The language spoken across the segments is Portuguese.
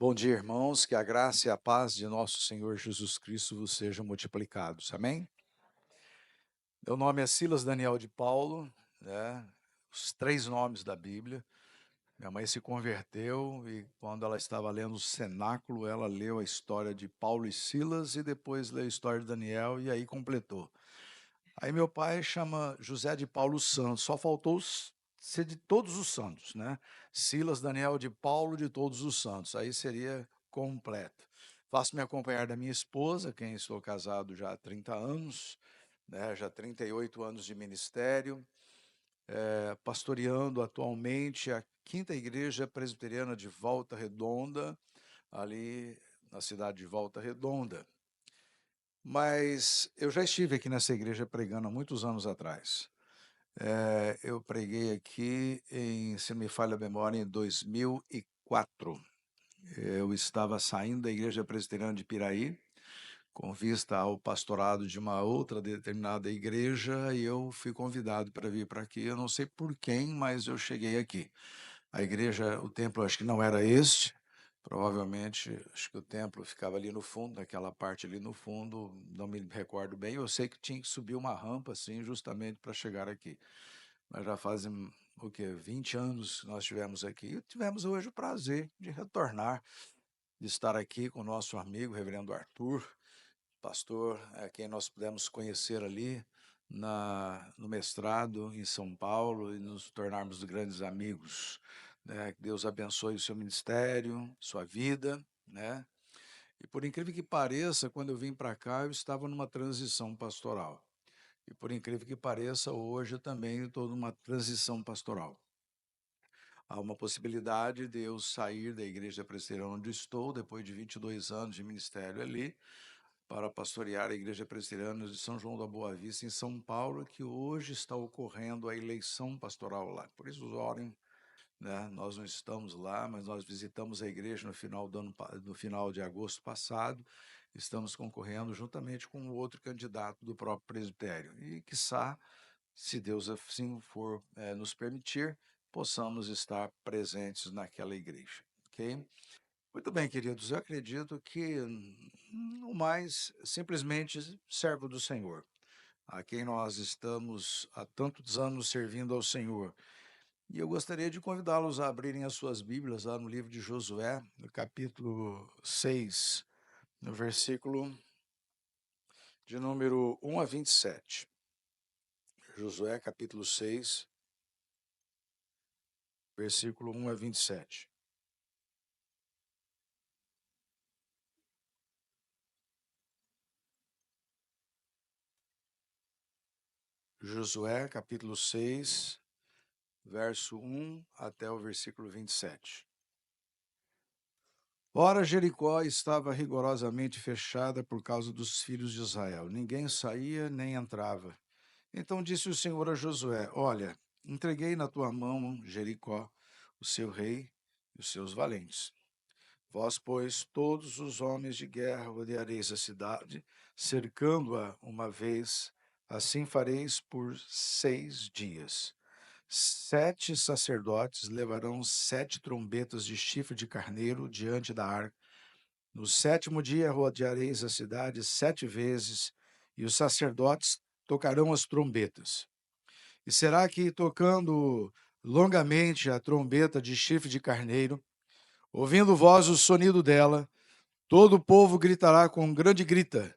Bom dia, irmãos, que a graça e a paz de nosso Senhor Jesus Cristo vos sejam multiplicados. Amém? Meu nome é Silas Daniel de Paulo, né? Os três nomes da Bíblia. Minha mãe se converteu e quando ela estava lendo o cenáculo, ela leu a história de Paulo e Silas e depois leu a história de Daniel e aí completou. Aí meu pai chama José de Paulo Santos, só faltou ser de todos os santos, né? Silas Daniel de Paulo de todos os santos, aí seria completo. Faço-me acompanhar da minha esposa, quem estou casado já há 30 anos, né? Já 38 anos de ministério, pastoreando atualmente a Quinta Igreja Presbiteriana de Volta Redonda, ali na cidade de Volta Redonda. Mas eu já estive aqui nessa igreja pregando há muitos anos atrás. Eu preguei aqui se não me falha a memória, em 2004. Eu estava saindo da igreja presbiteriana de Piraí, com vista ao pastorado de uma outra determinada igreja, e eu fui convidado para vir para aqui. Eu não sei por quem, mas eu cheguei aqui. A igreja, o templo, acho que não era este. Provavelmente, acho que o templo ficava ali no fundo, naquela parte ali no fundo, não me recordo bem. Eu sei que tinha que subir uma rampa, assim, justamente para chegar aqui. Nós já fazem, o quê? 20 anos que nós estivemos aqui. E tivemos hoje o prazer de retornar, de estar aqui com o nosso amigo, reverendo Arthur, pastor, quem nós pudemos conhecer ali no mestrado em São Paulo e nos tornarmos grandes amigos, né? Que Deus abençoe o seu ministério, sua vida, né? E por incrível que pareça, quando eu vim para cá, eu estava numa transição pastoral. E por incrível que pareça, hoje eu também estou numa transição pastoral. Há uma possibilidade de eu sair da igreja presbiteriana onde estou, depois de 22 anos de ministério ali, para pastorear a igreja presbiteriana de São João da Boa Vista, em São Paulo, que hoje está ocorrendo a eleição pastoral lá. Por isso, orem, né? Nós não estamos lá, mas nós visitamos a igreja no final de agosto passado. Estamos concorrendo juntamente com outro candidato do próprio presbitério. E, quiçá, se Deus assim for nos permitir, possamos estar presentes naquela igreja, ok? Muito bem, queridos, eu acredito que no mais, simplesmente servo do Senhor, a quem nós estamos há tantos anos servindo ao Senhor. E eu gostaria de convidá-los a abrirem as suas Bíblias lá no livro de Josué, no capítulo 6, no versículo de número 1 a 27. Josué, capítulo 6, versículo 1 a 27. Josué, capítulo 6, verso 1 até o versículo 27. Ora, Jericó estava rigorosamente fechada por causa dos filhos de Israel. Ninguém saía nem entrava. Então disse o Senhor a Josué: Olha, entreguei na tua mão Jericó, o seu rei e os seus valentes. Vós, pois, todos os homens de guerra rodeareis a cidade, cercando-a uma vez. Assim fareis por 6 dias. 7 sacerdotes levarão 7 trombetas de chifre de carneiro diante da arca. No 7º dia rodeareis a cidade 7 vezes, e os sacerdotes tocarão as trombetas. E será que, tocando longamente a trombeta de chifre de carneiro, ouvindo vós o sonido dela, todo o povo gritará com grande grita.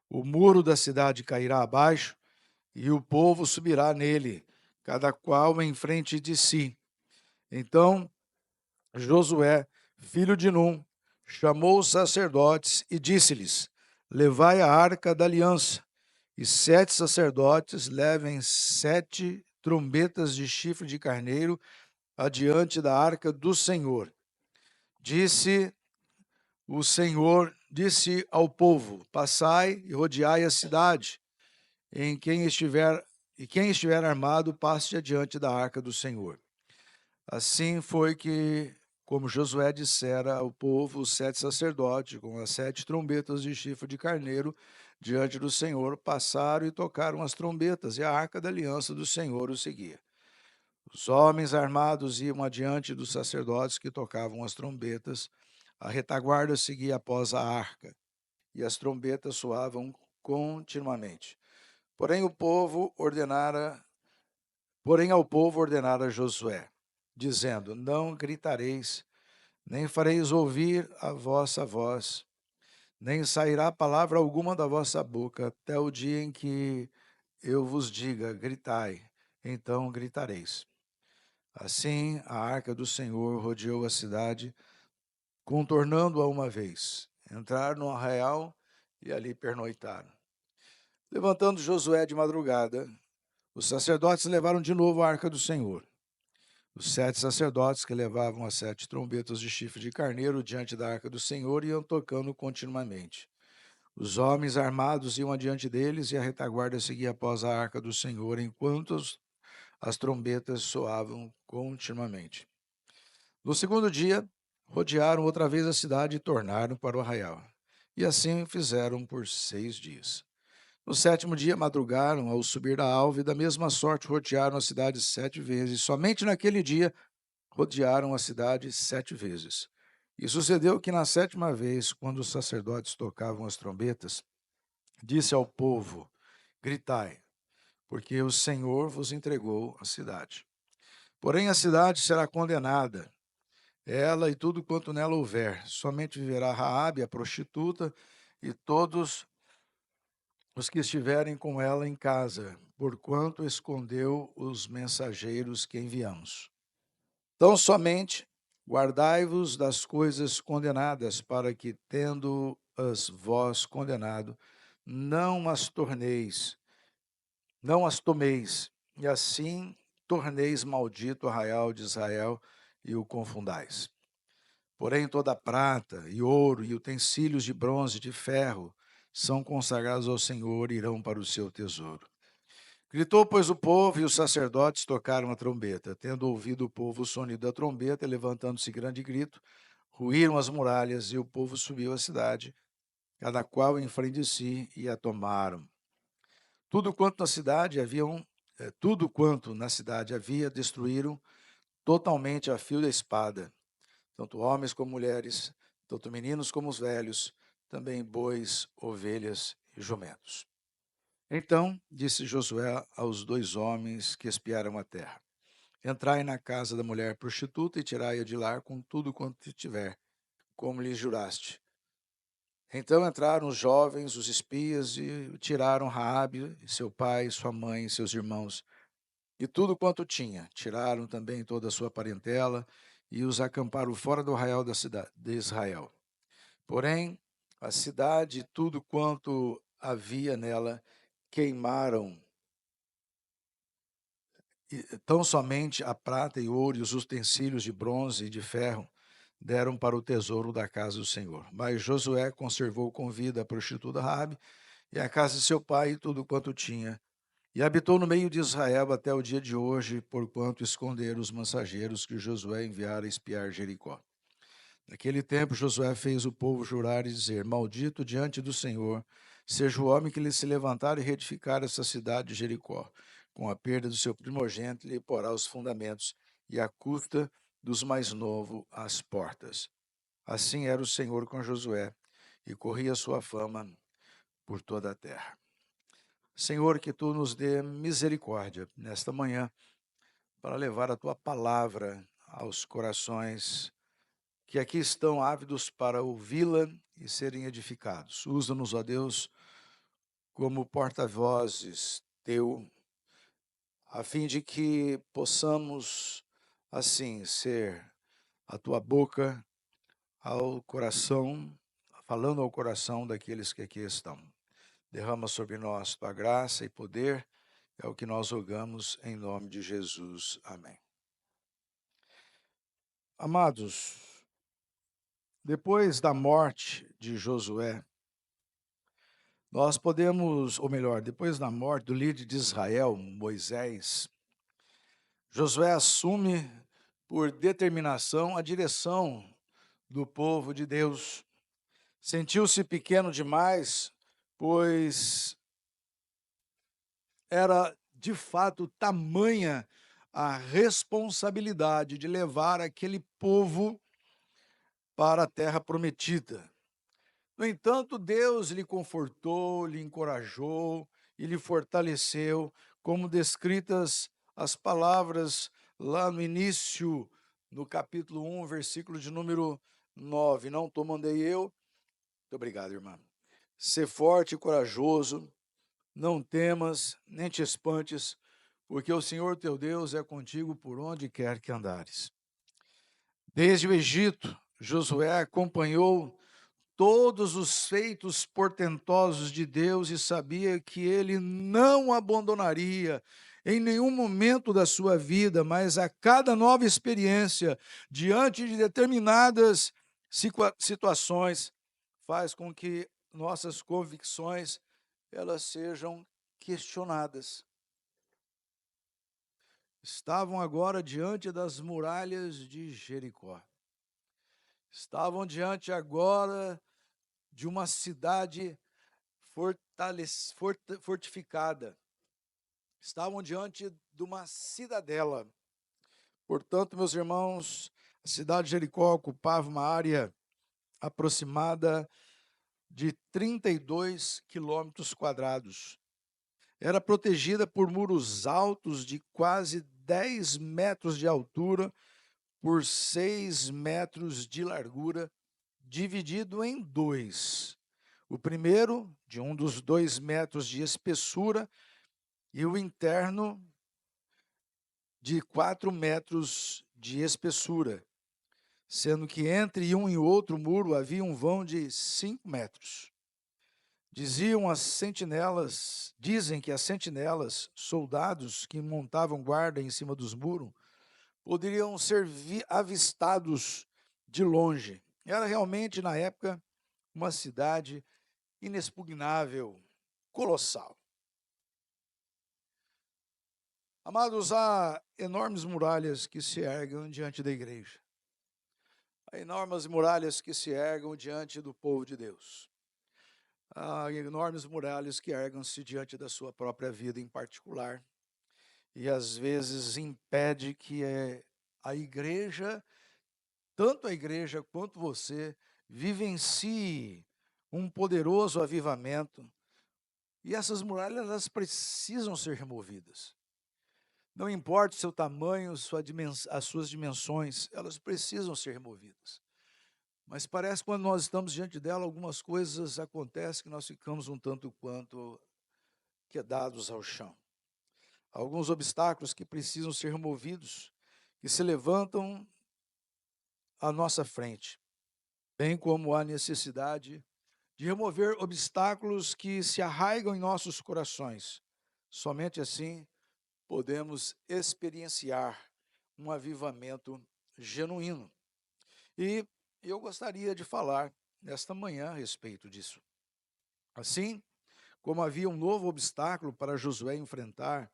O muro da cidade cairá abaixo, e o povo subirá nele, cada qual em frente de si. Então Josué, filho de Num, chamou os sacerdotes e disse-lhes: Levai a arca da aliança, e 7 sacerdotes levem 7 trombetas de chifre de carneiro adiante da arca do Senhor. Disse o Senhor, disse ao povo: Passai e rodeai a cidade, e quem estiver armado, passe adiante da arca do Senhor. Assim foi que, como Josué dissera ao povo, os 7 sacerdotes, com as 7 trombetas de chifre de carneiro, diante do Senhor, passaram e tocaram as trombetas, e a arca da aliança do Senhor o seguia. Os homens armados iam adiante dos sacerdotes que tocavam as trombetas, A retaguarda seguia após a arca, e as trombetas soavam continuamente. Porém, ao povo ordenara Josué, dizendo: Não gritareis, nem fareis ouvir a vossa voz, nem sairá palavra alguma da vossa boca, até o dia em que eu vos diga: gritai, então gritareis. Assim, a arca do Senhor rodeou a cidade, contornando-a uma vez. Entraram no arraial e ali pernoitaram. Levantando Josué de madrugada, os sacerdotes levaram de novo a arca do Senhor. Os 7 sacerdotes que levavam as 7 trombetas de chifre de carneiro diante da arca do Senhor iam tocando continuamente. Os homens armados iam adiante deles e a retaguarda seguia após a arca do Senhor, enquanto as trombetas soavam continuamente. No segundo dia, rodearam outra vez a cidade e tornaram para o arraial. E assim fizeram por 6 dias. No sétimo dia, madrugaram ao subir da alva, e da mesma sorte rodearam a cidade 7 vezes. Somente naquele dia rodearam a cidade 7 vezes. E sucedeu que na 7ª vez, quando os sacerdotes tocavam as trombetas, disse ao povo: Gritai, porque o Senhor vos entregou a cidade. Porém, a cidade será condenada, ela e tudo quanto nela houver. Somente viverá Raabe, a prostituta, e todos os que estiverem com ela em casa, porquanto escondeu os mensageiros que enviamos. Tão somente guardai-vos das coisas condenadas, para que, tendo-as vós condenado, não as tomeis, e assim torneis maldito o arraial de Israel e o confundais. Porém, toda a prata e ouro e utensílios de bronze e de ferro são consagrados ao Senhor e irão para o seu tesouro. Gritou, pois, o povo, e os sacerdotes tocaram a trombeta. Tendo ouvido o povo o sonido da trombeta, levantando-se grande grito, ruíram as muralhas, e o povo subiu à cidade, cada qual em frente de si, e a tomaram. Tudo quanto na cidade havia, destruíram totalmente a fio da espada, tanto homens como mulheres, tanto meninos como os velhos, também bois, ovelhas e jumentos. Então disse Josué aos 2 homens que espiaram a terra: Entrai na casa da mulher prostituta e tirai-a de lá com tudo quanto tiver, como lhe juraste. Então entraram os jovens, os espias, e tiraram Raabe, seu pai, sua mãe, seus irmãos, e tudo quanto tinha. Tiraram também toda a sua parentela e os acamparam fora do arraial da cidade de Israel. Porém, a cidade e tudo quanto havia nela queimaram. Tão somente a prata e ouro e os utensílios de bronze e de ferro deram para o tesouro da casa do Senhor. Mas Josué conservou com vida a prostituta Raabe e a casa de seu pai e tudo quanto tinha. E habitou no meio de Israel até o dia de hoje, porquanto esconderam os mensageiros que Josué enviara a espiar Jericó. Naquele tempo, Josué fez o povo jurar e dizer: Maldito diante do Senhor seja o homem que lhe se levantar e reedificar essa cidade de Jericó. Com a perda do seu primogênito, lhe porá os fundamentos, e a custa dos mais novos as portas. Assim era o Senhor com Josué, e corria sua fama por toda a terra. Senhor, que tu nos dê misericórdia nesta manhã, para levar a tua palavra aos corações que aqui estão ávidos para ouvi-la e serem edificados. Usa-nos, ó Deus, como porta-vozes teu, a fim de que possamos, assim, ser a tua boca ao coração, falando ao coração daqueles que aqui estão. Derrama sobre nós tua graça e poder, é o que nós rogamos em nome de Jesus. Amém. Amados, depois da morte de Josué, nós podemos, ou melhor, depois da morte do líder de Israel, Moisés, Josué assume por determinação a direção do povo de Deus. Sentiu-se pequeno demais, pois era de fato tamanha a responsabilidade de levar aquele povo para a terra prometida. No entanto, Deus lhe confortou, lhe encorajou e lhe fortaleceu, como descritas as palavras lá no início, no capítulo 1, versículo de número 9. Não te mandei eu. Muito obrigado, irmã. Ser forte e corajoso, não temas, nem te espantes, porque o Senhor teu Deus é contigo por onde quer que andares. Desde o Egito, Josué acompanhou todos os feitos portentosos de Deus e sabia que ele não abandonaria em nenhum momento da sua vida, mas a cada nova experiência, diante de determinadas situações, faz com que nossas convicções elas sejam questionadas. Estavam agora diante das muralhas de Jericó. Estavam diante agora de uma cidade fortificada. Estavam diante de uma cidadela. Portanto, meus irmãos, a cidade de Jericó ocupava uma área aproximada de 32 quilômetros quadrados. Era protegida por muros altos de quase 10 metros de altura por 6 metros de largura, dividido em dois. O primeiro, de um dos 2 metros de espessura, e o interno, de 4 metros de espessura, sendo que entre um e outro muro havia um vão de 5 metros. Dizem que as sentinelas, soldados que montavam guarda em cima dos muros, poderiam ser avistados de longe. Era realmente, na época, uma cidade inexpugnável, colossal. Amados, há enormes muralhas que se erguem diante da igreja. Há enormes muralhas que se erguem diante do povo de Deus. Há enormes muralhas que ergam-se diante da sua própria vida em particular. E às vezes impede que a igreja, tanto a igreja quanto você, vivencie um poderoso avivamento. E essas muralhas, elas precisam ser removidas. Não importa o seu tamanho, as suas dimensões, elas precisam ser removidas. Mas parece que quando nós estamos diante dela, algumas coisas acontecem que nós ficamos um tanto quanto quedados ao chão. Alguns obstáculos que precisam ser removidos, que se levantam à nossa frente, bem como a necessidade de remover obstáculos que se arraigam em nossos corações. Somente assim podemos experienciar um avivamento genuíno. E eu gostaria de falar nesta manhã a respeito disso. Assim como havia um novo obstáculo para Josué enfrentar,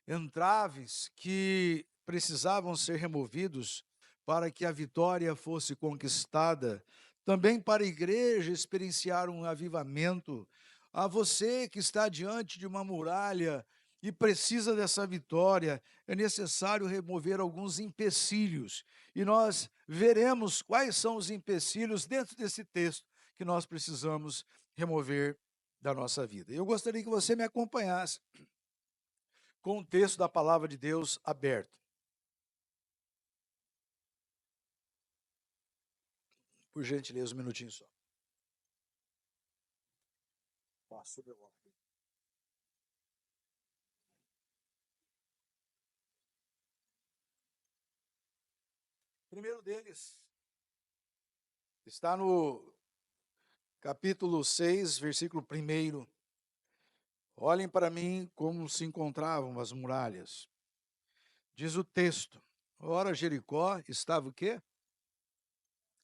entraves que precisavam ser removidos para que a vitória fosse conquistada, também para a igreja experienciar um avivamento. A você que está diante de uma muralha e precisa dessa vitória, é necessário remover alguns empecilhos. E nós veremos quais são os empecilhos dentro desse texto que nós precisamos remover da nossa vida. Eu gostaria que você me acompanhasse com o texto da palavra de Deus aberto. Por gentileza, um minutinho só. O primeiro deles está no capítulo 6, versículo 1. Olhem para mim como se encontravam as muralhas. Diz o texto: ora, Jericó estava o quê?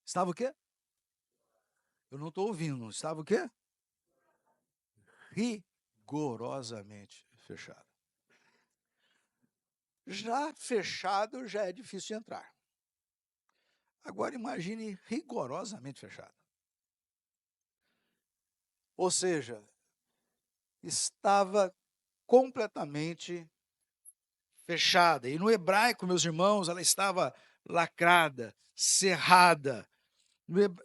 Estava o quê? Eu não estou ouvindo. Estava o quê? Rigorosamente fechado. Já fechado, já é difícil de entrar. Agora imagine rigorosamente fechado. Ou seja, estava completamente fechada. E no hebraico, meus irmãos, ela estava lacrada, cerrada.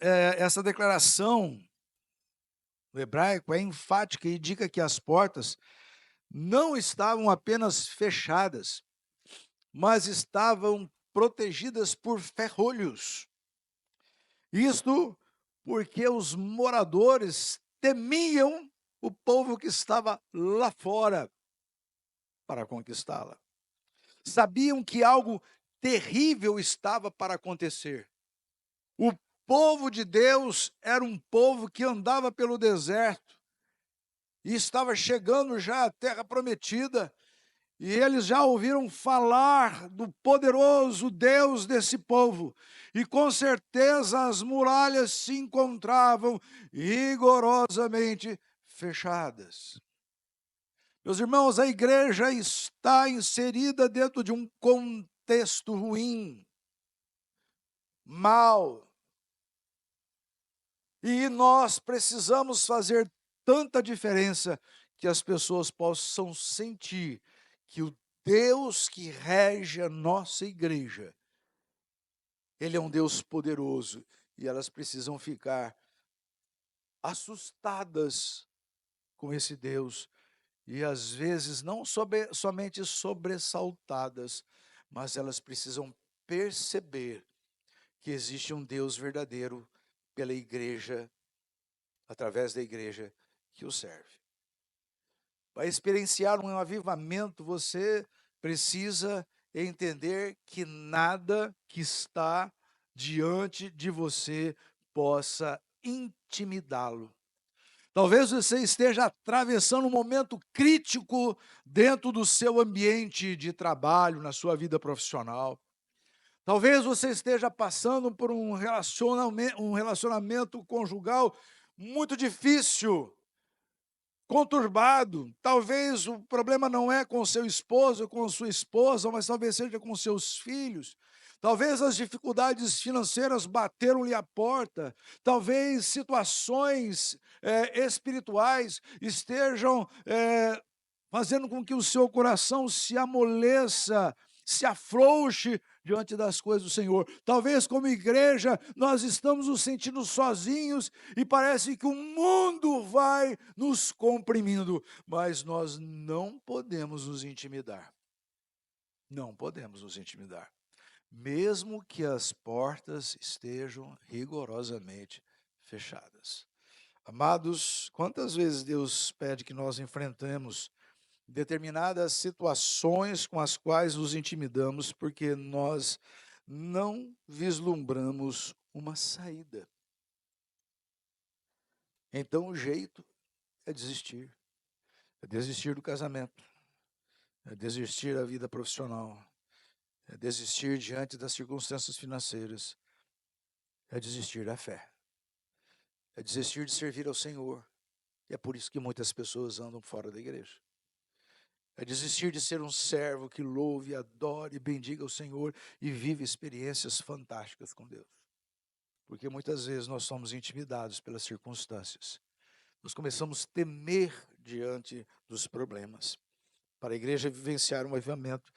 Essa declaração no hebraico é enfática e indica que as portas não estavam apenas fechadas, mas estavam protegidas por ferrolhos. Isto porque os moradores temiam o povo que estava lá fora para conquistá-la. Sabiam que algo terrível estava para acontecer. O povo de Deus era um povo que andava pelo deserto e estava chegando já à terra prometida. E eles já ouviram falar do poderoso Deus desse povo. E com certeza as muralhas se encontravam rigorosamente fechadas. Meus irmãos, a igreja está inserida dentro de um contexto ruim, mau. E nós precisamos fazer tanta diferença que as pessoas possam sentir que o Deus que rege a nossa igreja, Ele é um Deus poderoso e elas precisam ficar assustadas com esse Deus e às vezes não somente sobressaltadas, mas elas precisam perceber que existe um Deus verdadeiro pela igreja, através da igreja que o serve. Para experienciar um avivamento, você precisa entender que nada que está diante de você possa intimidá-lo. Talvez você esteja atravessando um momento crítico dentro do seu ambiente de trabalho, na sua vida profissional. Talvez você esteja passando por um relacionamento conjugal muito difícil, conturbado. Talvez o problema não é com seu esposo ou com sua esposa, mas talvez seja com seus filhos. Talvez as dificuldades financeiras bateram-lhe a porta. Talvez situações espirituais estejam fazendo com que o seu coração se amoleça, se afrouxe diante das coisas do Senhor. Talvez como igreja nós estamos nos sentindo sozinhos e parece que o mundo vai nos comprimindo, mas nós não podemos nos intimidar. Não podemos nos intimidar. Mesmo que as portas estejam rigorosamente fechadas. Amados, quantas vezes Deus pede que nós enfrentemos determinadas situações com as quais nos intimidamos, porque nós não vislumbramos uma saída. Então o jeito é desistir. É desistir do casamento. É desistir da vida profissional. É desistir diante das circunstâncias financeiras. É desistir da fé. É desistir de servir ao Senhor. E é por isso que muitas pessoas andam fora da igreja. É desistir de ser um servo que louve, adore, bendiga o Senhor e vive experiências fantásticas com Deus. Porque muitas vezes nós somos intimidados pelas circunstâncias. Nós começamos a temer diante dos problemas. Para a igreja vivenciar um avivamento,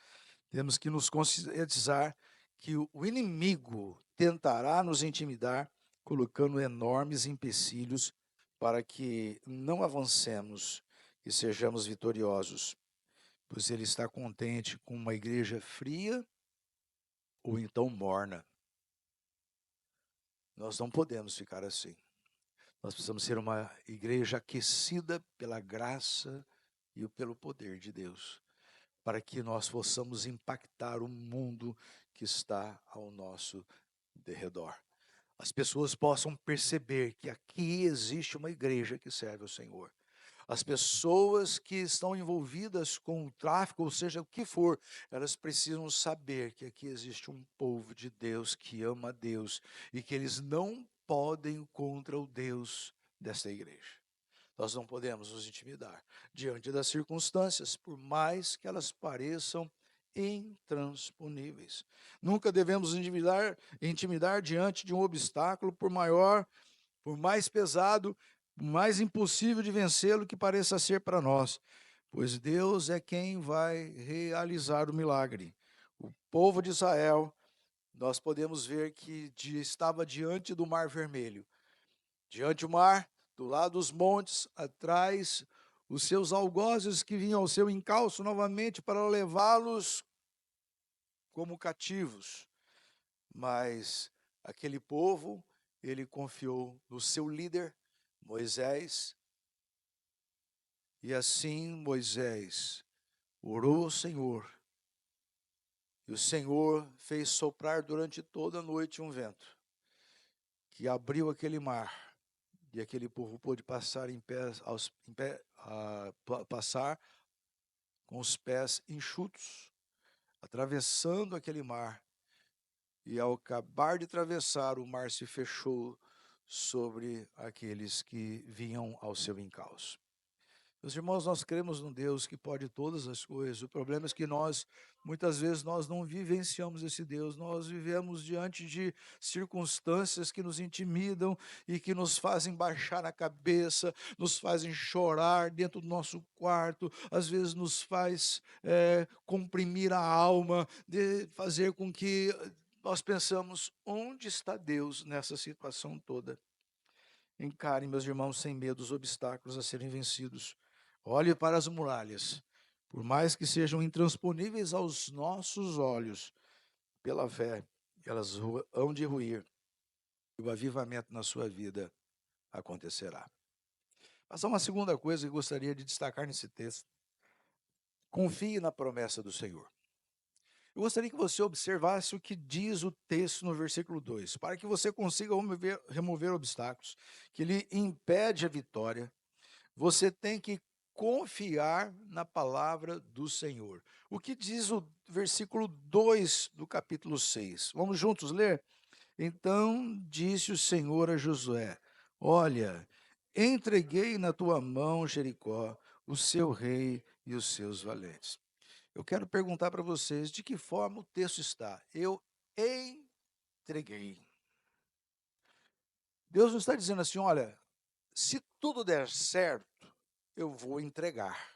temos que nos conscientizar que o inimigo tentará nos intimidar, colocando enormes empecilhos para que não avancemos e sejamos vitoriosos. Pois ele está contente com uma igreja fria ou então morna. Nós não podemos ficar assim. Nós precisamos ser uma igreja aquecida pela graça e pelo poder de Deus, para que nós possamos impactar o mundo que está ao nosso derredor. As pessoas possam perceber que aqui existe uma igreja que serve ao Senhor. As pessoas que estão envolvidas com o tráfico, ou seja, o que for, elas precisam saber que aqui existe um povo de Deus que ama a Deus e que eles não podem ir contra o Deus desta igreja. Nós não podemos nos intimidar diante das circunstâncias, por mais que elas pareçam intransponíveis. Nunca devemos intimidar diante de um obstáculo, por maior, por mais pesado, mais impossível de vencê-lo que pareça ser para nós, pois Deus é quem vai realizar o milagre. O povo de Israel nós podemos ver que estava diante do Mar Vermelho. Diante do mar, do lado dos montes, atrás, os seus algozes que vinham ao seu encalço novamente para levá-los como cativos. Mas aquele povo, ele confiou no seu líder, Moisés, e assim Moisés orou ao Senhor, e o Senhor fez soprar durante toda a noite um vento, que abriu aquele mar, e aquele povo pôde passar passar com os pés enxutos, atravessando aquele mar. E ao acabar de atravessar, o mar se fechou sobre aqueles que vinham ao seu encalço. Meus irmãos, nós cremos num Deus que pode todas as coisas. O problema é que muitas vezes, nós não vivenciamos esse Deus. Nós vivemos diante de circunstâncias que nos intimidam e que nos fazem baixar a cabeça, nos fazem chorar dentro do nosso quarto, às vezes nos faz comprimir a alma, de fazer com que nós pensamos, onde está Deus nessa situação toda? Encarem, meus irmãos, sem medo os obstáculos a serem vencidos. Olhe para as muralhas, por mais que sejam intransponíveis aos nossos olhos, pela fé, elas hão de ruir, e o avivamento na sua vida acontecerá. Mas há uma segunda coisa que eu gostaria de destacar nesse texto. Confie na promessa do Senhor. Eu gostaria que você observasse o que diz o texto no versículo 2, para que você consiga remover obstáculos, que lhe impede a vitória. Você tem que confiar na palavra do Senhor. O que diz o versículo 2 do capítulo 6? Vamos juntos ler? Então disse o Senhor a Josué: Olha, entreguei na tua mão, Jericó, o seu rei e os seus valentes. Eu quero perguntar para vocês de que forma o texto está. Eu entreguei. Deus não está dizendo assim, olha, se tudo der certo, eu vou entregar.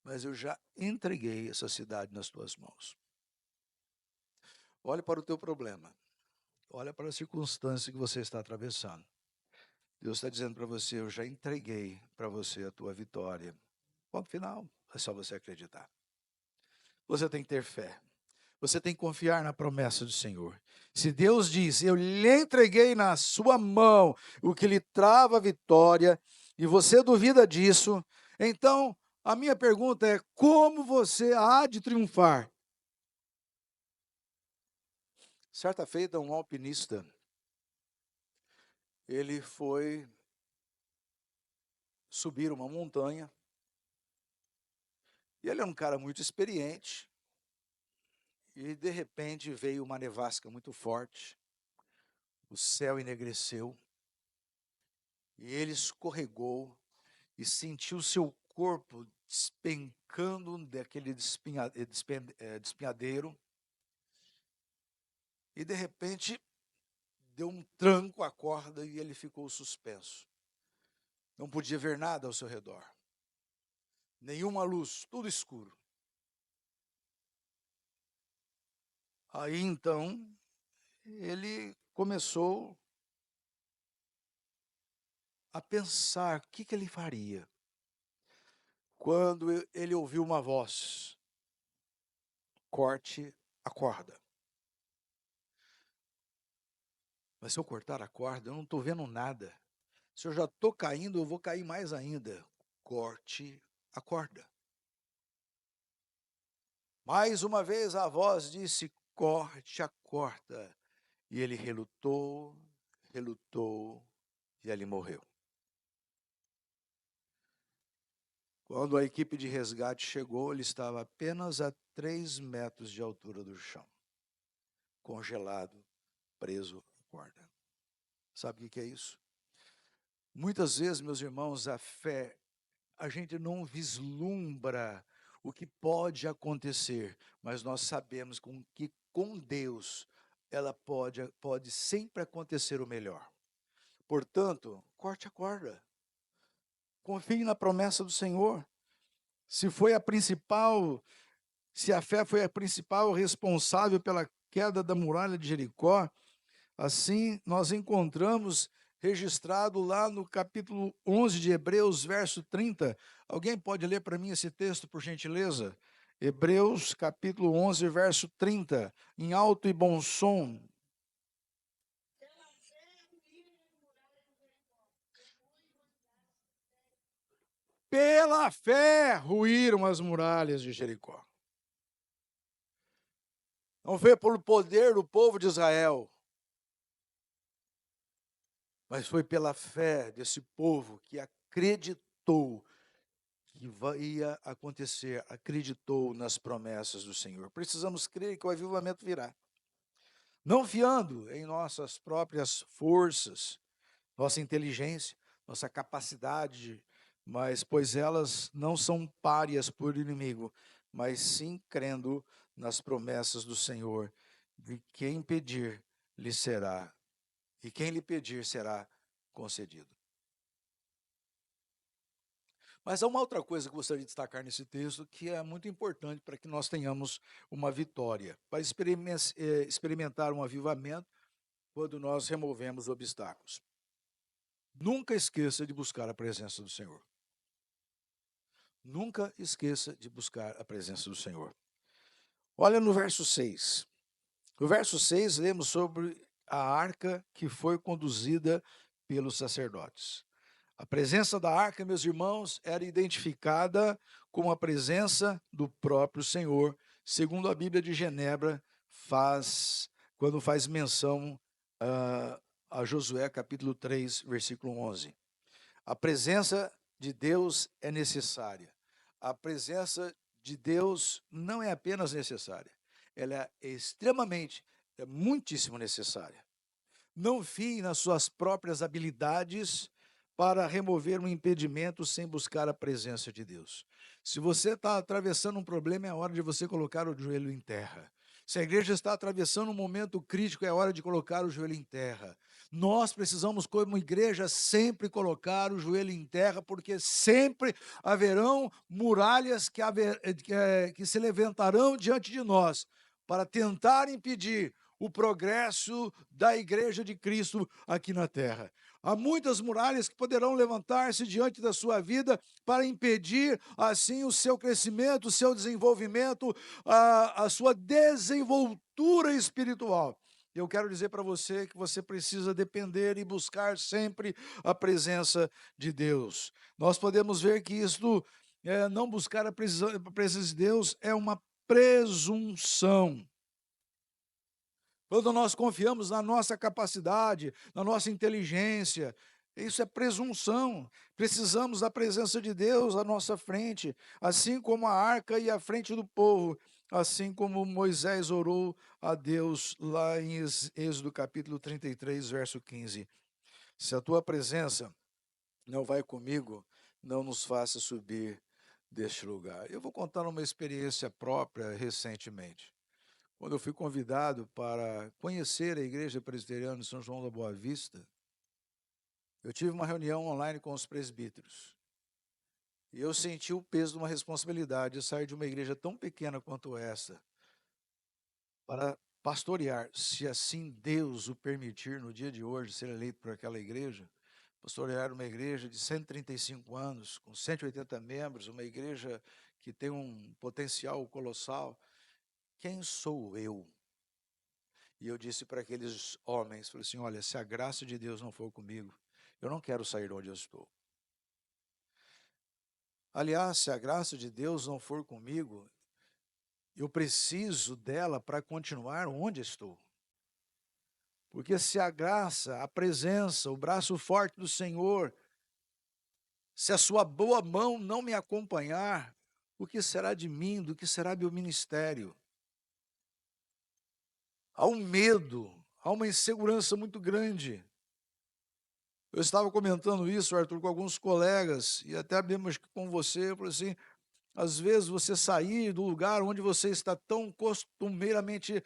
Mas eu já entreguei essa cidade nas tuas mãos. Olhe para o teu problema. Olha para a circunstância que você está atravessando. Deus está dizendo para você, eu já entreguei para você a tua vitória. Ponto final. É só você acreditar. Você tem que ter fé. Você tem que confiar na promessa do Senhor. Se Deus diz, eu lhe entreguei na sua mão o que lhe trava a vitória, e você duvida disso, então a minha pergunta é, como você há de triunfar? Certa feita, um alpinista, ele foi subir uma montanha, e ele é um cara muito experiente, e de repente veio uma nevasca muito forte, o céu enegreceu, e ele escorregou e sentiu seu corpo despencando daquele despenhadeiro, e de repente deu um tranco à corda e ele ficou suspenso. Não podia ver nada ao seu redor, nenhuma luz, tudo escuro. Aí então ele começou a pensar o que ele faria. Quando ele ouviu uma voz: corte a corda. Mas se eu cortar a corda, eu não estou vendo nada. Se eu já estou caindo, eu vou cair mais ainda. Corte a corda. Mais uma vez a voz disse: corte a corda. E ele relutou, relutou, e ali morreu. Quando a equipe de resgate chegou, ele estava apenas a 3 metros de altura do chão, congelado, preso à corda. Sabe o que é isso? Muitas vezes, meus irmãos, a fé, a gente não vislumbra o que pode acontecer, mas nós sabemos que com Deus ela pode sempre acontecer o melhor. Portanto, corte a corda. Confie na promessa do Senhor. Se foi a principal Se a fé foi a principal responsável pela queda da muralha de Jericó, assim nós encontramos registrado lá no capítulo 11 de Hebreus, verso 30. Alguém pode ler para mim esse texto, por gentileza? Hebreus, capítulo 11, verso 30, em alto e bom som. Pela fé ruíram as muralhas de Jericó. Não foi pelo poder do povo de Israel, mas foi pela fé desse povo que acreditou que ia acontecer, acreditou nas promessas do Senhor. Precisamos crer que o avivamento virá. Não fiando em nossas próprias forças, nossa inteligência, nossa capacidade, mas pois elas não são párias por inimigo, mas sim crendo nas promessas do Senhor, de quem pedir lhe será, e quem lhe pedir será concedido. Mas há uma outra coisa que eu gostaria de destacar nesse texto, que é muito importante para que nós tenhamos uma vitória, para experimentar um avivamento quando nós removemos obstáculos. Nunca esqueça de buscar a presença do Senhor. Nunca esqueça de buscar a presença do Senhor. Olha no verso 6. No verso 6, lemos sobre a arca que foi conduzida pelos sacerdotes. A presença da arca, meus irmãos, era identificada como a presença do próprio Senhor, segundo a Bíblia de Genebra quando faz menção a Josué capítulo 3, versículo 11. A presença de Deus é necessária. A presença de Deus não é apenas necessária, ela é extremamente, é muitíssimo necessária. Não fie nas suas próprias habilidades para remover um impedimento sem buscar a presença de Deus. Se você está atravessando um problema, é hora de você colocar o joelho em terra. Se a igreja está atravessando um momento crítico, é hora de colocar o joelho em terra. Nós precisamos, como igreja, sempre colocar o joelho em terra, porque sempre haverão muralhas que se levantarão diante de nós para tentar impedir o progresso da igreja de Cristo aqui na terra. Há muitas muralhas que poderão levantar-se diante da sua vida para impedir, assim, o seu crescimento, o seu desenvolvimento, a sua desenvoltura espiritual. Eu quero dizer para você que você precisa depender e buscar sempre a presença de Deus. Nós podemos ver que isto, não buscar a presença de Deus, é uma presunção. Quando nós confiamos na nossa capacidade, na nossa inteligência, isso é presunção. Precisamos da presença de Deus à nossa frente, assim como a arca ia à frente do povo, assim como Moisés orou a Deus lá em Êxodo capítulo 33, verso 15. Se a tua presença não vai comigo, não nos faça subir deste lugar. Eu vou contar uma experiência própria recentemente. Quando eu fui convidado para conhecer a Igreja Presbiteriana de São João da Boa Vista, eu tive uma reunião online com os presbíteros. E eu senti o peso de uma responsabilidade de sair de uma igreja tão pequena quanto essa para pastorear, se assim Deus o permitir, no dia de hoje, ser eleito por aquela igreja, pastorear uma igreja de 135 anos, com 180 membros, uma igreja que tem um potencial colossal. Quem sou eu? E eu disse para aqueles homens, falei assim, olha, se a graça de Deus não for comigo, eu não quero sair de onde eu estou. Aliás, se a graça de Deus não for comigo, eu preciso dela para continuar onde estou. Porque se a graça, a presença, o braço forte do Senhor, se a sua boa mão não me acompanhar, o que será de mim, do que será meu ministério? Há um medo, há uma insegurança muito grande. Eu estava comentando isso, Arthur, com alguns colegas, e até mesmo com você, eu falei assim, às vezes você sair do lugar onde você está tão costumeiramente,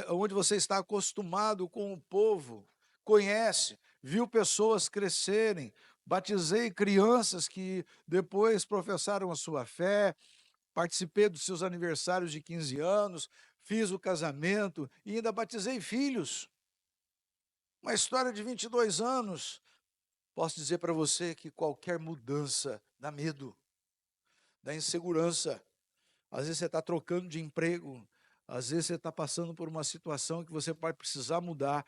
onde você está acostumado com o povo, conhece, viu pessoas crescerem, batizei crianças que depois professaram a sua fé, participei dos seus aniversários de 15 anos, fiz o casamento e ainda batizei filhos. Uma história de 22 anos. Posso dizer para você que qualquer mudança dá medo, dá insegurança. Às vezes você está trocando de emprego, às vezes você está passando por uma situação que você vai precisar mudar,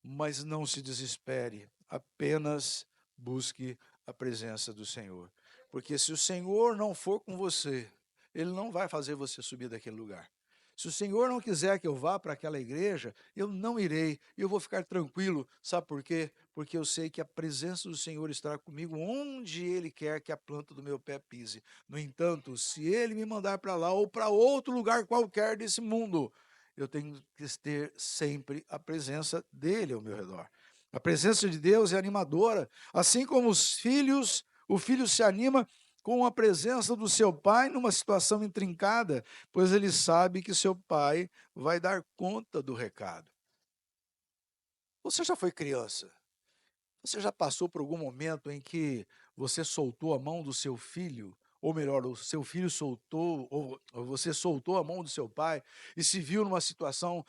mas não se desespere, apenas busque a presença do Senhor. Porque se o Senhor não for com você, Ele não vai fazer você subir daquele lugar. Se o Senhor não quiser que eu vá para aquela igreja, eu não irei, eu vou ficar tranquilo. Sabe por quê? Porque eu sei que a presença do Senhor estará comigo onde Ele quer que a planta do meu pé pise. No entanto, se Ele me mandar para lá ou para outro lugar qualquer desse mundo, eu tenho que ter sempre a presença dele ao meu redor. A presença de Deus é animadora, assim como os filhos, o filho se anima com a presença do seu pai numa situação intrincada, pois ele sabe que seu pai vai dar conta do recado. Você já foi criança? Você já passou por algum momento em que você soltou a mão do seu filho, ou melhor, o seu filho soltou, ou você soltou a mão do seu pai e se viu numa situação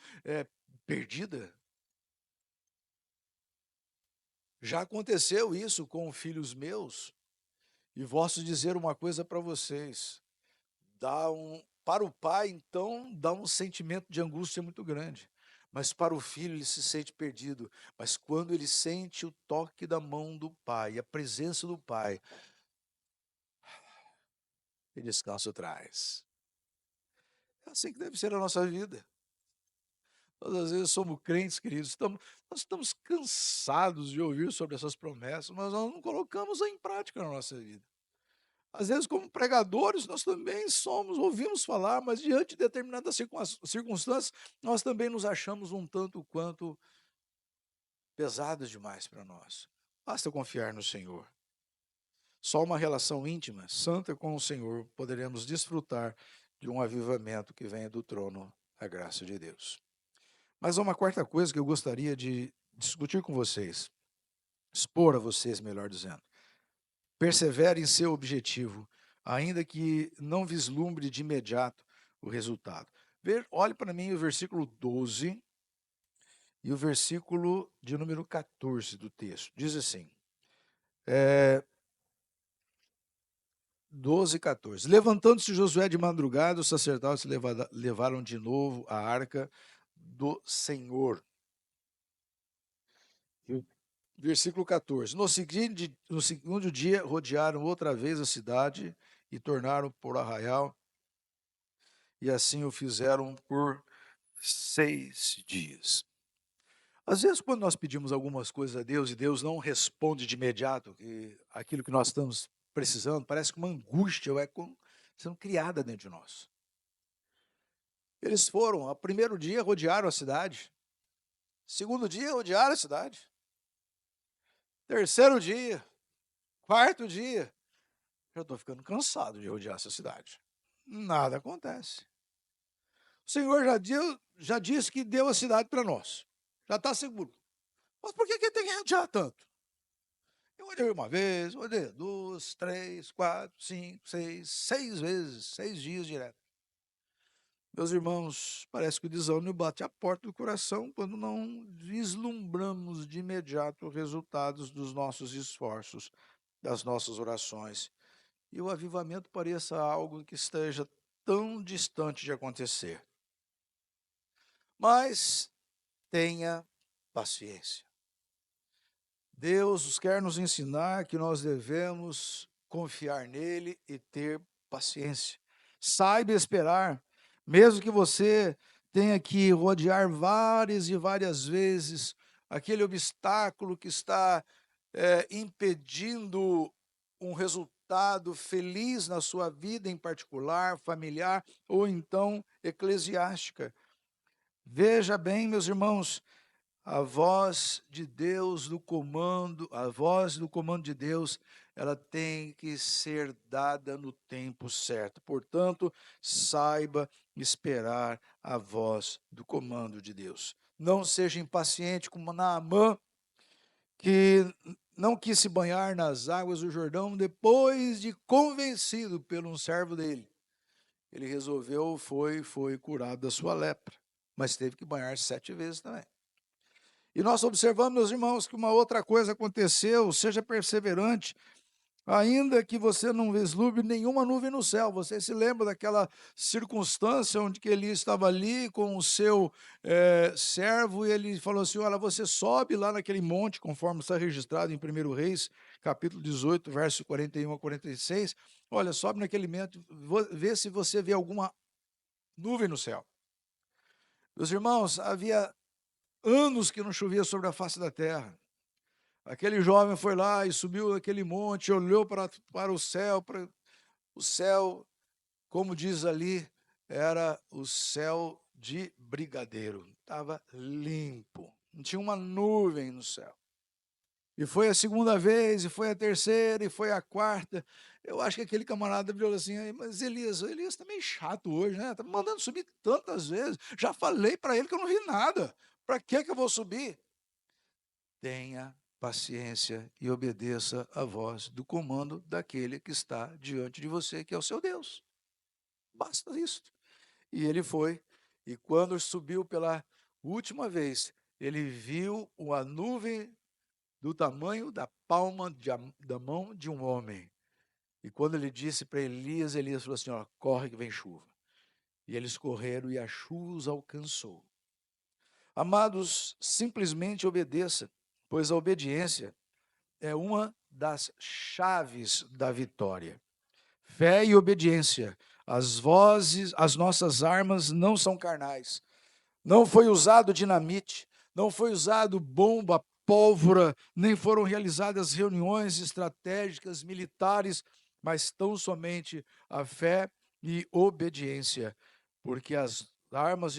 perdida? Já aconteceu isso com filhos meus, e posso dizer uma coisa para vocês: para o pai, então, dá um sentimento de angústia muito grande. Mas para o filho, ele se sente perdido. Mas quando ele sente o toque da mão do pai, a presença do pai, e descanso traz. É assim que deve ser a nossa vida. Nós, às vezes, somos crentes, queridos, nós estamos cansados de ouvir sobre essas promessas, mas nós não colocamos em prática na nossa vida. Às vezes, como pregadores, nós também ouvimos falar, mas diante de determinadas circunstâncias, nós também nos achamos um tanto quanto pesados demais para nós. Basta confiar no Senhor. Só uma relação íntima, santa com o Senhor, poderemos desfrutar de um avivamento que venha do trono da graça de Deus. Mas há uma quarta coisa que eu gostaria de discutir com vocês, expor a vocês, melhor dizendo. Persevere em seu objetivo, ainda que não vislumbre de imediato o resultado. Olhe para mim o versículo 12 e o versículo de número 14 do texto. Diz assim, 12 e 14. Levantando-se Josué de madrugada, os sacerdotes levaram de novo a arca do Senhor. Versículo 14. No segundo dia, rodearam outra vez a cidade e tornaram por arraial, e assim o fizeram por 6 dias. Às vezes, quando nós pedimos algumas coisas a Deus e Deus não responde de imediato aquilo que nós estamos precisando, parece que uma angústia sendo criada dentro de nós. Eles foram, ao primeiro dia, rodearam a cidade. Segundo dia, rodearam a cidade. Terceiro dia, quarto dia, já estou ficando cansado de rodear essa cidade. Nada acontece. O Senhor já disse que deu a cidade para nós. Já está seguro. Mas por que tem que rodear tanto? Eu rodeei uma vez, rodeei 2, 3, 4, 5, 6, 6 vezes, 6 dias direto. Meus irmãos, parece que o desânimo bate à porta do coração quando não vislumbramos de imediato os resultados dos nossos esforços, das nossas orações. E o avivamento pareça algo que esteja tão distante de acontecer. Mas tenha paciência. Deus quer nos ensinar que nós devemos confiar nele e ter paciência. Saiba esperar, mesmo que você tenha que rodear várias e várias vezes aquele obstáculo que está impedindo um resultado feliz na sua vida em particular, familiar ou então eclesiástica. Veja bem, meus irmãos, a voz de Deus no comando, a voz do comando de Deus, ela tem que ser dada no tempo certo. Portanto, saiba esperar a voz do comando de Deus. Não seja impaciente como Naamã, que não quis se banhar nas águas do Jordão depois de convencido por um servo dele. ele resolveu, foi curado da sua lepra, mas teve que banhar 7 vezes também. E nós observamos, meus irmãos, que uma outra coisa aconteceu, seja perseverante, ainda que você não vislumbre nenhuma nuvem no céu. Você se lembra daquela circunstância onde que Elias estava ali com o seu servo, e ele falou assim: olha, você sobe lá naquele monte, conforme está registrado em 1 Reis, capítulo 18, verso 41 a 46. Olha, sobe naquele monte, vê se você vê alguma nuvem no céu. Meus irmãos, havia anos que não chovia sobre a face da terra. Aquele jovem foi lá e subiu aquele monte, olhou para o céu, como diz ali, era o céu de brigadeiro, estava limpo, não tinha uma nuvem no céu. E foi a segunda vez, e foi a terceira, e foi a quarta. Eu acho que aquele camarada falou assim: mas Elias está meio chato hoje, né? Está me mandando subir tantas vezes. Já falei para ele que eu não vi nada. Para que eu vou subir? Tenha paciência e obedeça a voz do comando daquele que está diante de você, que é o seu Deus. Basta isso. E ele foi, e quando subiu pela última vez, ele viu uma nuvem do tamanho da palma da mão de um homem. E quando ele disse para Elias, Elias falou assim: ó, corre que vem chuva. E eles correram e a chuva os alcançou. Amados, simplesmente obedeça, pois a obediência é uma das chaves da vitória. Fé e obediência. As vozes, as nossas armas não são carnais. Não foi usado dinamite, não foi usado bomba, pólvora, nem foram realizadas reuniões estratégicas militares, mas tão somente a fé e obediência, porque as armas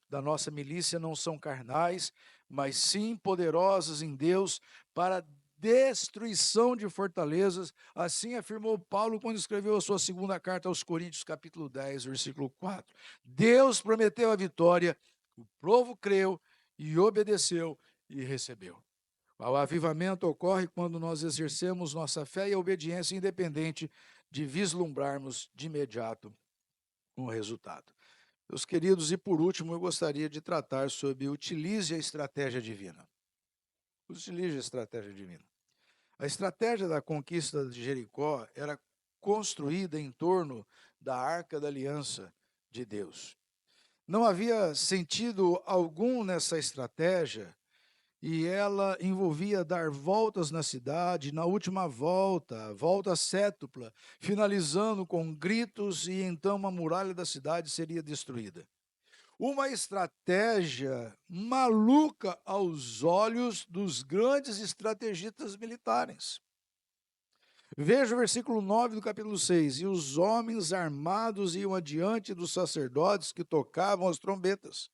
da nossa milícia não são carnais, mas sim poderosas em Deus para destruição de fortalezas. Assim afirmou Paulo quando escreveu a sua segunda carta aos Coríntios, capítulo 10, versículo 4. Deus prometeu a vitória, o povo creu e obedeceu e recebeu. O avivamento ocorre quando nós exercemos nossa fé e obediência, independente de vislumbrarmos de imediato um resultado. Meus queridos, e por último, eu gostaria de tratar sobre utilize a estratégia divina. Utilize a estratégia divina. A estratégia da conquista de Jericó era construída em torno da Arca da Aliança de Deus. Não havia sentido algum nessa estratégia, e ela envolvia dar voltas na cidade, na última volta, volta sétupla, finalizando com gritos, e então uma muralha da cidade seria destruída. Uma estratégia maluca aos olhos dos grandes estrategistas militares. Veja o versículo 9 do capítulo 6. E os homens armados iam adiante dos sacerdotes que tocavam as trombetas.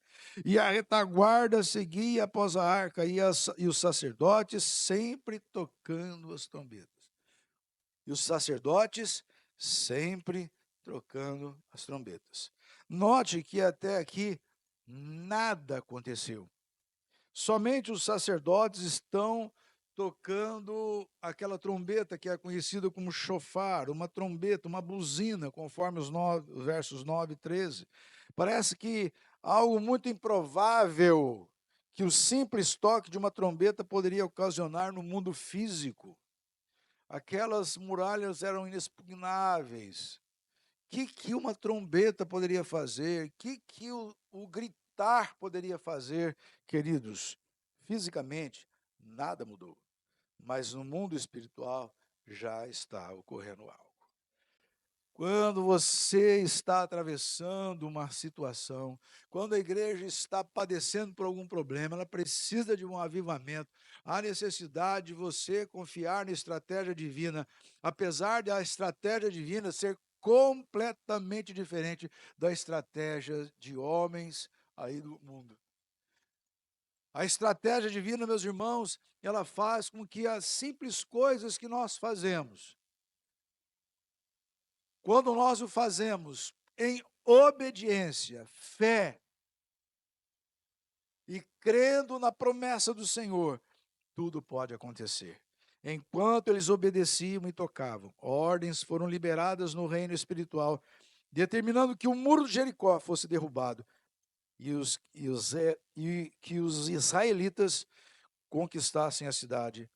E a retaguarda seguia após a arca, e os sacerdotes sempre tocando as trombetas. E os sacerdotes sempre tocando as trombetas. Note que até aqui nada aconteceu. Somente os sacerdotes estão tocando aquela trombeta que é conhecida como chofar, uma trombeta, uma buzina, conforme os versos 9 e 13. Parece que algo muito improvável que o simples toque de uma trombeta poderia ocasionar no mundo físico. Aquelas muralhas eram inexpugnáveis. O que uma trombeta poderia fazer? O que o gritar poderia fazer, queridos? Fisicamente, nada mudou, mas no mundo espiritual já está ocorrendo algo. Quando você está atravessando uma situação, quando a igreja está padecendo por algum problema, ela precisa de um avivamento, há necessidade de você confiar na estratégia divina, apesar da estratégia divina ser completamente diferente da estratégia de homens aí do mundo. A estratégia divina, meus irmãos, ela faz com que as simples coisas que nós fazemos, quando nós o fazemos em obediência, fé e crendo na promessa do Senhor, tudo pode acontecer. Enquanto eles obedeciam e tocavam, ordens foram liberadas no reino espiritual, determinando que o muro de Jericó fosse derrubado e que os israelitas conquistassem a cidade,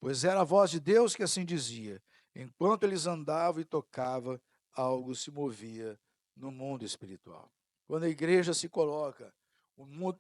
pois era a voz de Deus que assim dizia. Enquanto eles andavam e tocavam, algo se movia no mundo espiritual. Quando a igreja se coloca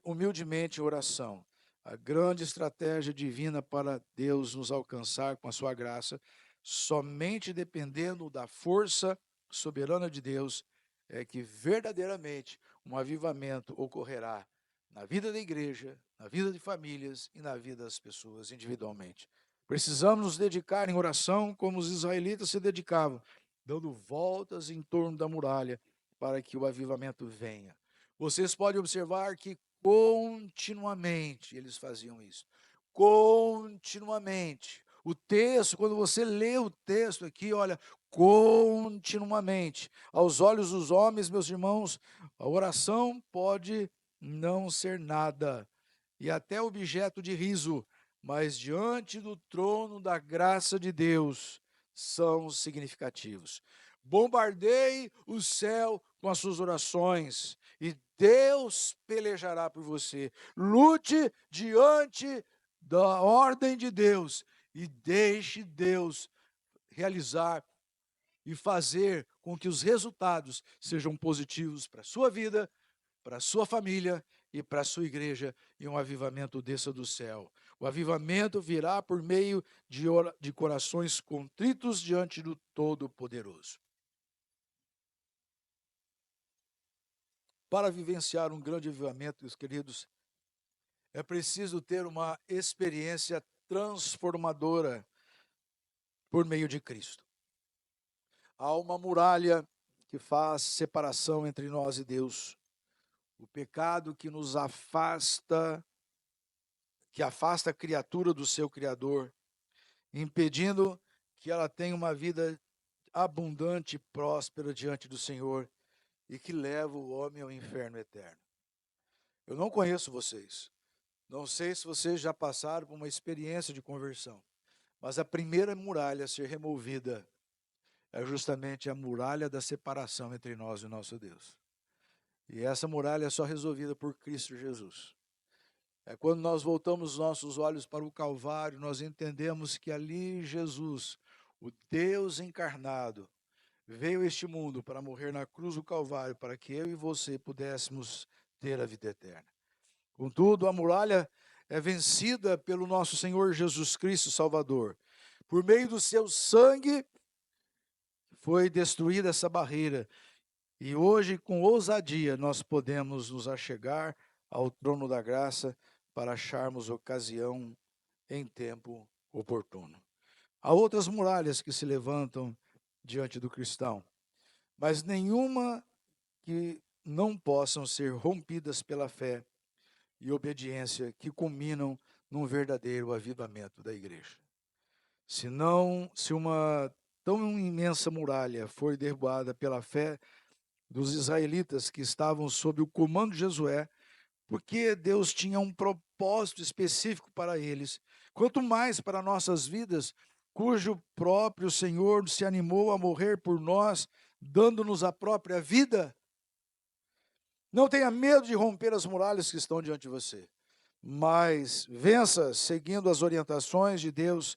humildemente em oração, a grande estratégia divina para Deus nos alcançar com a sua graça, somente dependendo da força soberana de Deus, é que verdadeiramente um avivamento ocorrerá na vida da igreja, na vida de famílias e na vida das pessoas individualmente. Precisamos nos dedicar em oração como os israelitas se dedicavam, dando voltas em torno da muralha para que o avivamento venha. Vocês podem observar que continuamente eles faziam isso. Continuamente. O texto, quando você lê o texto aqui, olha, continuamente. Aos olhos dos homens, meus irmãos, a oração pode não ser nada e até objeto de riso, mas diante do trono da graça de Deus são significativos. Bombardeie o céu com as suas orações e Deus pelejará por você. Lute diante da ordem de Deus e deixe Deus realizar e fazer com que os resultados sejam positivos para a sua vida, para a sua família e para a sua igreja, e um avivamento desça do céu. O avivamento virá por meio de corações contritos diante do Todo-Poderoso. Para vivenciar um grande avivamento, meus queridos, é preciso ter uma experiência transformadora por meio de Cristo. Há uma muralha que faz separação entre nós e Deus. O pecado que nos afasta, que afasta a criatura do seu Criador, impedindo que ela tenha uma vida abundante e próspera diante do Senhor e que leva o homem ao inferno eterno. Eu não conheço vocês. Não sei se vocês já passaram por uma experiência de conversão, mas a primeira muralha a ser removida é justamente a muralha da separação entre nós e o nosso Deus. E essa muralha é só resolvida por Cristo Jesus. É quando nós voltamos os nossos olhos para o Calvário, nós entendemos que ali Jesus, o Deus encarnado, veio a este mundo para morrer na cruz do Calvário, para que eu e você pudéssemos ter a vida eterna. Contudo, a muralha é vencida pelo nosso Senhor Jesus Cristo Salvador. Por meio do seu sangue foi destruída essa barreira. E hoje, com ousadia, nós podemos nos achegar ao trono da graça para acharmos ocasião em tempo oportuno. Há outras muralhas que se levantam diante do cristão, mas nenhuma que não possam ser rompidas pela fé e obediência que culminam num verdadeiro avivamento da igreja. Se uma tão imensa muralha foi derrubada pela fé dos israelitas que estavam sob o comando de Josué, porque Deus tinha um propósito específico para eles, quanto mais para nossas vidas, cujo próprio Senhor se animou a morrer por nós, dando-nos a própria vida. Não tenha medo de romper as muralhas que estão diante de você, mas vença seguindo as orientações de Deus,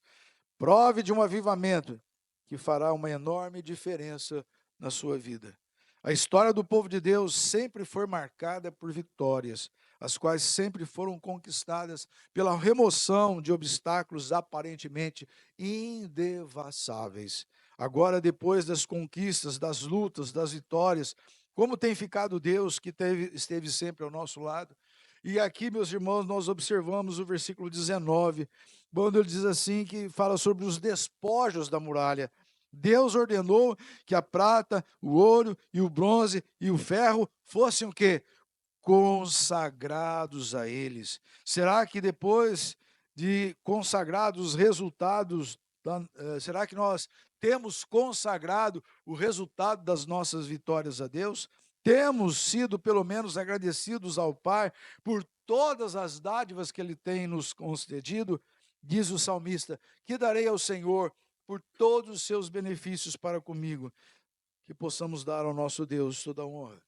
prove de um avivamento que fará uma enorme diferença na sua vida. A história do povo de Deus sempre foi marcada por vitórias, as quais sempre foram conquistadas pela remoção de obstáculos aparentemente indevassáveis. Agora, depois das conquistas, das lutas, das vitórias, como tem ficado Deus que esteve sempre ao nosso lado? E aqui, meus irmãos, nós observamos o versículo 19, quando ele diz assim, que fala sobre os despojos da muralha. Deus ordenou que a prata, o ouro e o bronze e o ferro fossem o quê? Consagrados a eles. Será que depois de consagrados os resultados, será que nós temos consagrado o resultado das nossas vitórias a Deus? Temos sido pelo menos agradecidos ao Pai por todas as dádivas que Ele tem nos concedido? Diz o salmista: que darei ao Senhor por todos os seus benefícios para comigo? que possamos dar ao nosso Deus toda a honra,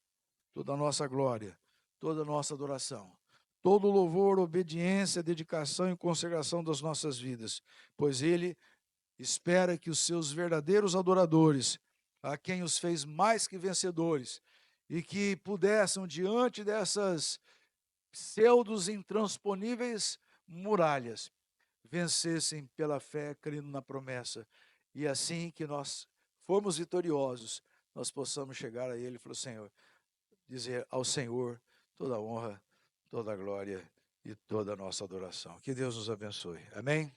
toda a nossa glória, toda a nossa adoração, todo o louvor, obediência, dedicação e consagração das nossas vidas, pois Ele espera que os seus verdadeiros adoradores, a quem os fez mais que vencedores, e que pudessem, diante dessas pseudos intransponíveis muralhas, vencessem pela fé, crendo na promessa. E assim que nós formos vitoriosos, nós possamos chegar a Ele e falar: Senhor, dizer ao Senhor toda a honra, toda a glória e toda a nossa adoração. Que Deus nos abençoe. Amém?